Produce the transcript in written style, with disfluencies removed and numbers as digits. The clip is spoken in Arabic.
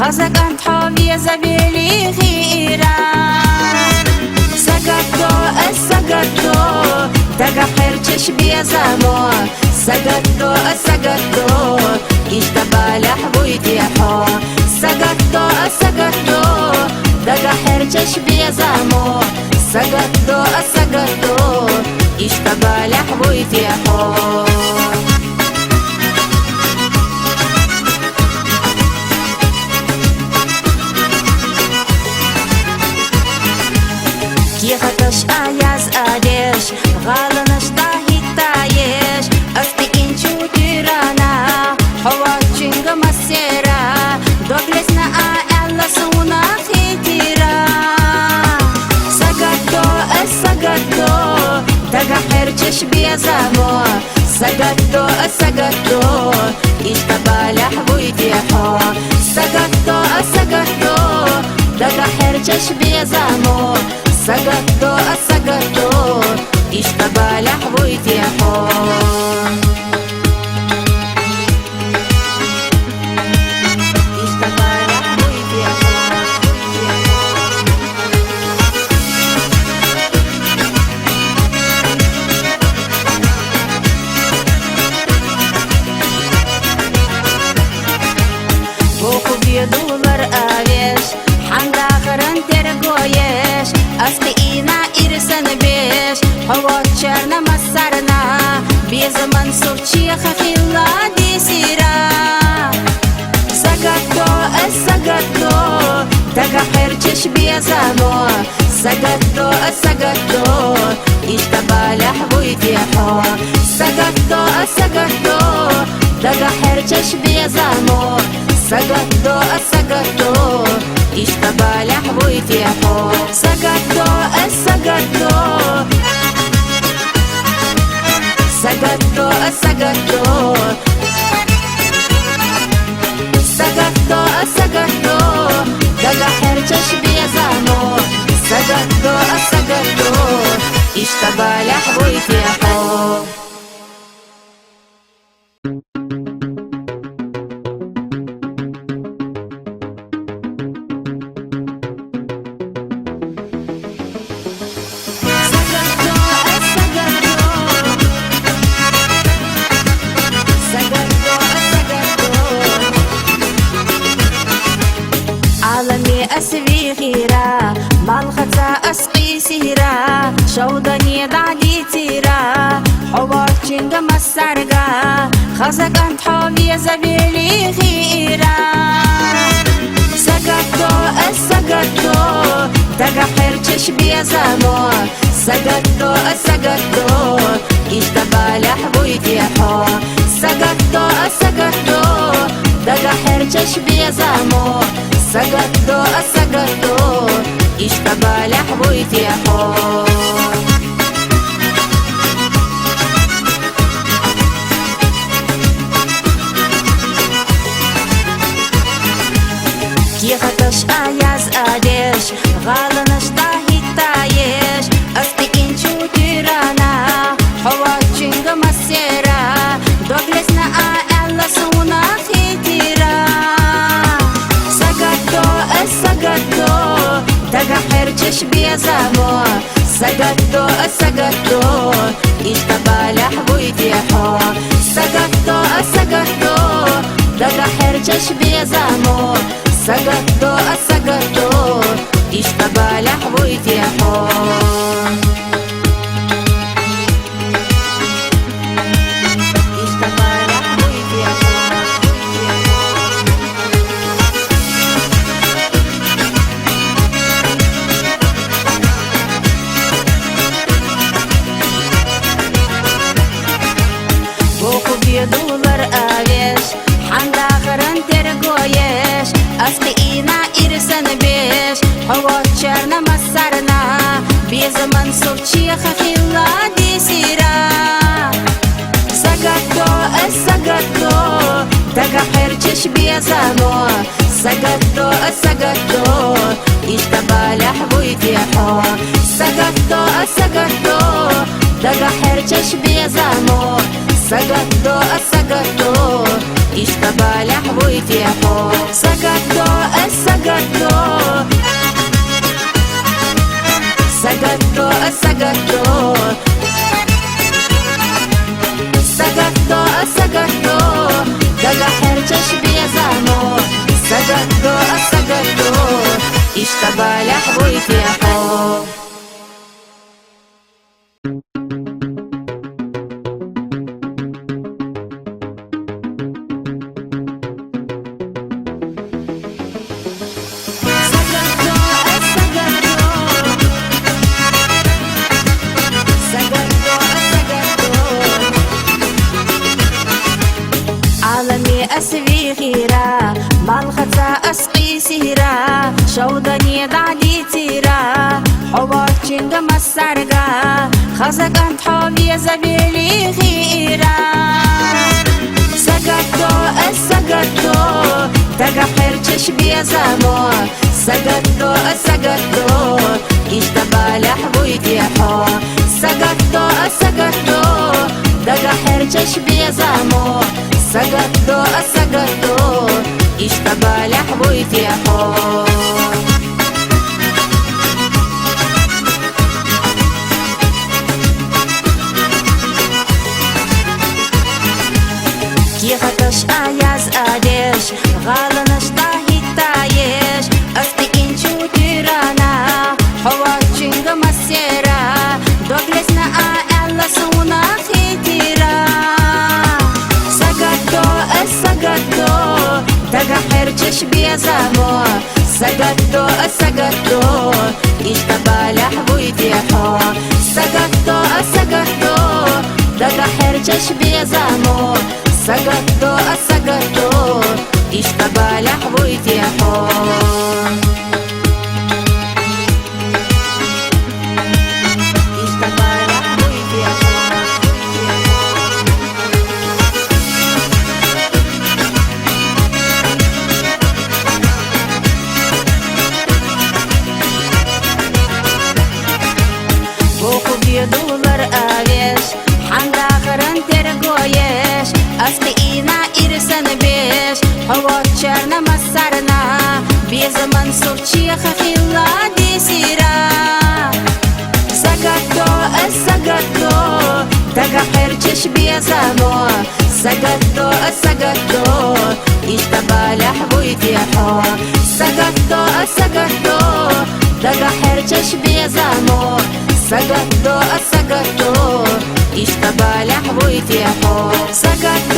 خزق أنت حوي زبيلي خيرا سقطو السقطو تقحر تشبي زامو سقطو السقطو اشتبالح بويتي حو سقطو السقطو تقحر تشبي زامو سقطو السقطو اشتبالح بويتي حو خطش آیاز آدش غالنش تاهی تایش استی اینچو تیرانا هوا چنگ مسیرا دوگلس نا آلا سونا خیتیرا سگتو السگتو تگحر چش بیزامو سگتو السگتو اشتبالح بویتی حو سگتو السگتو تگحر چش بیزامو سقطو السقطو اشتبالح بويتي حو اشتبالح بويتي حو بوكو بيدولر آويش حمد آخرن ترقويش أستئينا إرسن بيش هوا تشرنا مسرنا بيزمن سوچي خفيلا دي سيرا سقطو السقطو تقحر چش بيزامو سقطو السقطو اشتبالح بويتي حو سقطو السقطو تقحر چش بيزامو سقطو السقطو اشتبالح بويتي حو سقطو السقطو سقطو السقطو سقطو السقطو تقحر چش بيزامو سقطو السقطو اشتبالح بويتي حو عالمي أسوي غيرا مالغتا أسقي سيرا شودني دعلي تيرا حوار چنگ مسرقا خزق أنت حوي زبيلي غيرا سقطو السقطو تقحر چش بيزامو سقطو السقطو اشتبالح بويتي حو سقطو السقطو تقحر چش بيزامو سقطو السقطو اشتبالح بويتي حو كي خطش آياز آدش غالنش تاهي تايش استي انچو تيرانا هوا چنگ مسيرا دوگلس نا آلا سونا خيتيرا سقطو السقطو تقحر چش بيزامو سقطو السقطو اشتبالح بويتي حو سقطو السقطو تقحر چش بيزامو سقطو السقطو اشتبالح بويتي حو دولار آويش حمد آخرن ترقويش أستئينا إرسن بيش هوا تشرنا مسرنا بيزمن سوچي خفيلا دي سيرا سقطو السقطو تقحر چش بيزامو سقطو السقطو اشتبالح بويتي حو سقطو السقطو تقحر چش بيزامو سقطو السقطو اشتبالح بويتي حو سقطو سقطتو اشتبالح ويتيحو أسوي غيرة مالغتا أسقي سهرة شودني دعلي تيرة حوار جنگ مسرقة خزق أنت حوبي زبيلي غيرة سقطو السقطو تقحر تشبي زمو سقطو السقطو اشتبالح بويتيحو سقطو السقطو تقحر تشبي زمو سقطو سقطو اشتبالح ويتيحو كي غطش آياز آدش غالنش طاهي تايش أفتي إنشو تيرانا حوار جنگ مسيرا دوغلسنا آئلا سونا خيتيرا سقطو تقحر تشبي زمو سقطو سقطو اشتبالح ويتيحو سقطو تقحر تشبي زمو سقطو اشتبالح ويتيحو دولار آويش حمد آخرن ترقويش أسقينا إرسن بيش حوات شرنا مسرنا بيز منصور شيخ خيلا دي سيرا سقطو تقحر تشبي زمو سقطو اشتبالح ويتيحو سقطو تقحر تشبي زمو سقطو اشتبالح ويتيحو سقطو